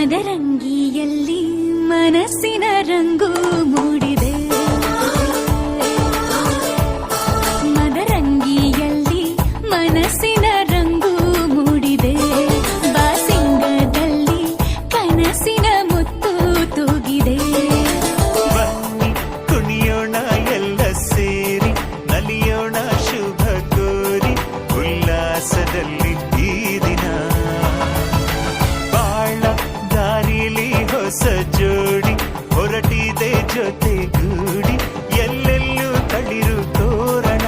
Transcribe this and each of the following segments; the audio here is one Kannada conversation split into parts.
ಮದರಂಗಿಯಲ್ಲಿ ಮನಸ್ಸಿನ ರಂಗು ಮೂಡಿದೆ. ಮದರಂಗಿಯಲ್ಲಿ ಮನಸ್ಸಿನ ರಂಗು ಮೂಡಿದೆ. ಬಾಸಿಂಗದಲ್ಲಿ ಕನಸಿನ ಮುತ್ತು ತೂಗಿದೆ. ಬನ್ನಿ ಕುಣಿಯೋಣ ಎಲ್ಲ ಸೇರಿ, ನಲಿಯೋಣ ಶುಭ ಕೋರಿ, ಉಲ್ಲಾಸದಲ್ಲಿ ಈ ದಿನ. ಬಾಳ ದಾರಿಲಿ ಹೊಸ ಜೋಡಿ ಹೊರಟಿದೆ ಜೊತೆಗೂಡಿ, ಎಲ್ಲೆಲ್ಲೂ ತಳಿರು ತೋರಣ.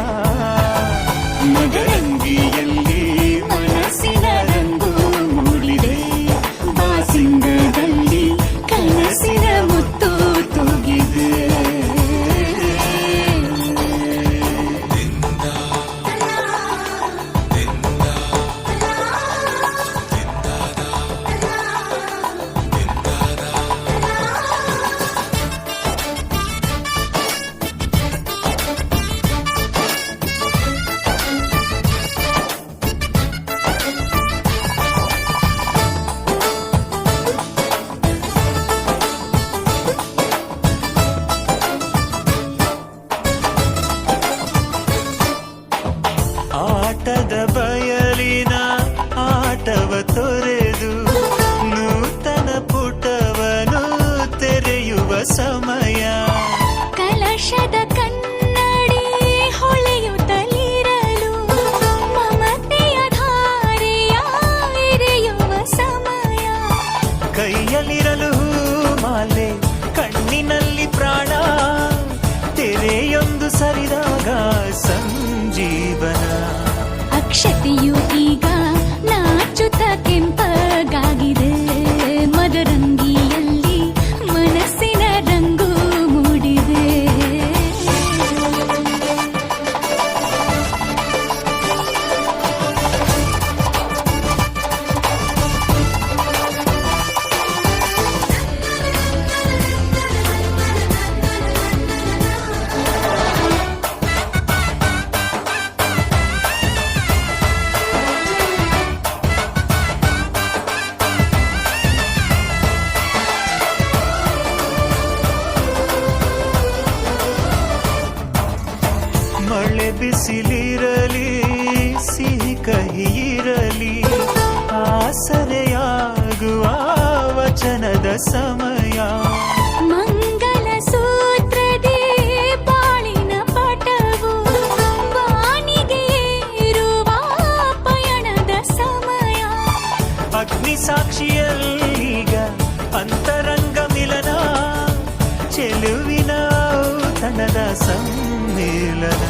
ಮದರಂಗಿಯಲ್ಲಿ ಮನಸ್ಸಿನ ರಂಗು ಮೂಡಿದೆ. ಬಾಸಿಂಗದಲ್ಲಿ ಕನಸಿನ ಮುತ್ತು ತೂಗಿದೆ. ಆಟದ ಬಯಲಿನ ಆಟವ ತೊರೆದು ನೂತನ ಪುಟವನು ತೆರೆಯುವ ಸಮಯ. ಕಲಶದ ಕನ್ನಡಿ ಹೊಳೆಯುತ್ತಲಿರಲು ಮಮತೆಯ ಧಾರೆಯ ಎರೆಯುವ ಸಮಯ. ಕೈಯಲ್ಲಿರಲು ಮಾಲೆ, ಕಣ್ಣಿನಲ್ಲಿ ಪ್ರಾಣ, ತೆರೆಯೊಂದು ಸರಿದಾಗ ಸಂಜೀವನ. ಅಕ್ಷತೆಯು ಈಗ ನಾಚುತ್ತ ಕೆಂಪಗಾಗಿದೆ. ಮದರಂಗಿಯಲ್ಲಿ ಮನಸ್ಸಿನ ರಂಗು ಮೂಡಿದೆ. ಮಳೆ ಬಿಸಿಲಿರಲಿ, ಸಿಹಿ ಕಹಿ ಇರಲಿ, ಆಸರೆಯಾಗುವ ವಚನದ ಸಮಯ. ಮಂಗಲ ಸೂತ್ರದಿ ಬಾಳಿನ ಪಟವು ವಾನಿಗೆ ಏರುವ ಪಯಣದ ಸಮಯ. ಅಗ್ನಿ ಸಾಕ್ಷಿಯಲ್ಲೀಗ ಅಂತರಂಗ ಮಿಲನ, ಚೆಲುವಿನ ಔತಣದ ಸಮ್ಮೇಳನ.